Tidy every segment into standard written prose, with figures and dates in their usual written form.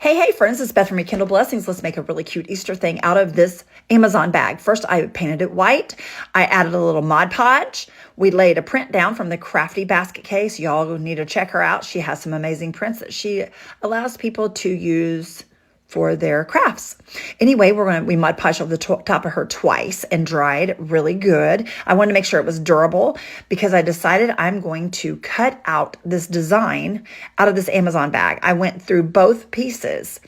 Hey friends, it's Beth from Rekindle Blessings. Let's make a really cute Easter thing out of this Amazon bag. First, I painted it white. I added a little Mod Podge. We laid a print down from the Crafty Basket Case. Y'all need to check her out. She has some amazing prints that she allows people to use for their crafts. Anyway, we Mod Podged over the top of her twice and dried really good. I wanted to make sure it was durable because I decided I'm going to cut out this design out of this Amazon bag. I went through both pieces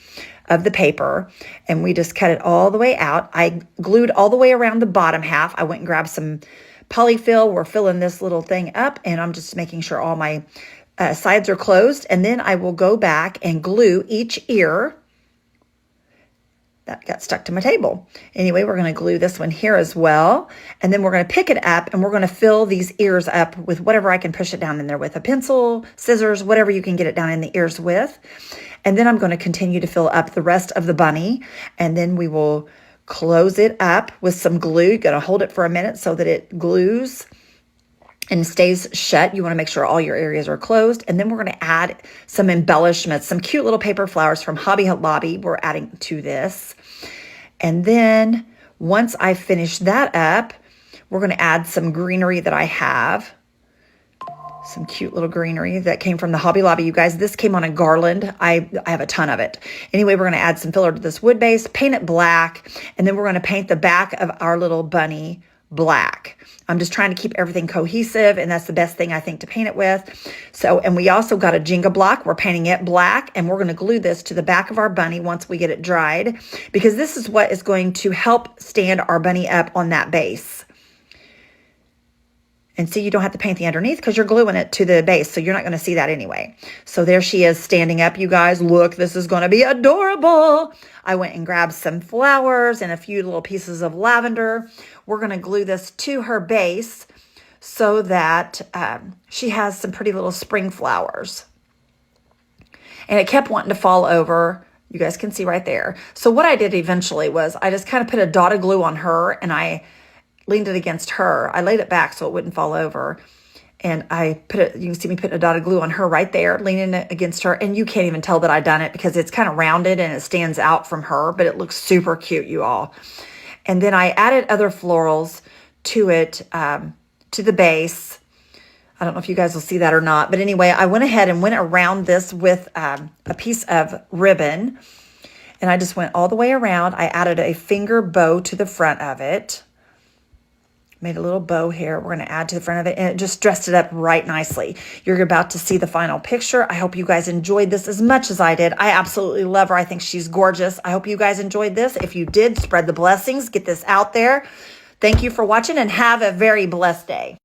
of the paper and we just cut it all the way out. I glued all the way around the bottom half. I went and grabbed some polyfill. We're filling this little thing up and I'm just making sure all my sides are closed. And then I will go back and glue each ear. That got stuck to my table. Anyway, we're going to glue this one here as well. And then we're going to pick it up and we're going to fill these ears up with whatever I can push it down in there with, a pencil, scissors, whatever you can get it down in the ears with. And then I'm going to continue to fill up the rest of the bunny. And then we will close it up with some glue. Going to hold it for a minute so that it glues and stays shut. You want to make sure all your areas are closed. And then we're going to add some embellishments, some cute little paper flowers from Hobby Lobby we're adding to this. And then once I finish that up, we're going to add some greenery that I have. Some cute little greenery that came from the Hobby Lobby. You guys, this came on a garland. I have a ton of it. Anyway, we're going to add some filler to this wood base, paint it black, and then we're going to paint the back of our little bunny black. I'm just trying to keep everything cohesive, and that's the best thing I think to paint it with. So, and we also got a Jenga block. We're painting it black, and we're going to glue this to the back of our bunny once we get it dried, because this is what is going to help stand our bunny up on that base. And see, you don't have to paint the underneath because you're gluing it to the base, so you're not going to see that anyway. So there she is standing up, you guys. Look, this is going to be adorable. I went and grabbed some flowers and a few little pieces of lavender. We're going to glue this to her base so that she has some pretty little spring flowers. And it kept wanting to fall over. You guys can see right there. So what I did eventually was I just kind of put a dot of glue on her and I leaned it against her. I laid it back so it wouldn't fall over. And I put it, you can see me putting a dot of glue on her right there, leaning it against her. And you can't even tell that I done it because it's kind of rounded and it stands out from her, but it looks super cute, you all. And then I added other florals to it, to the base. I don't know if you guys will see that or not, but anyway, I went ahead and went around this with a piece of ribbon. And I just went all the way around. I added a finger bow to the front of it. Made a little bow here. We're going to add to the front of it, and it just dressed it up right nicely. You're about to see the final picture. I hope you guys enjoyed this as much as I did. I absolutely love her. I think she's gorgeous. I hope you guys enjoyed this. If you did, spread the blessings. Get this out there. Thank you for watching and have a very blessed day.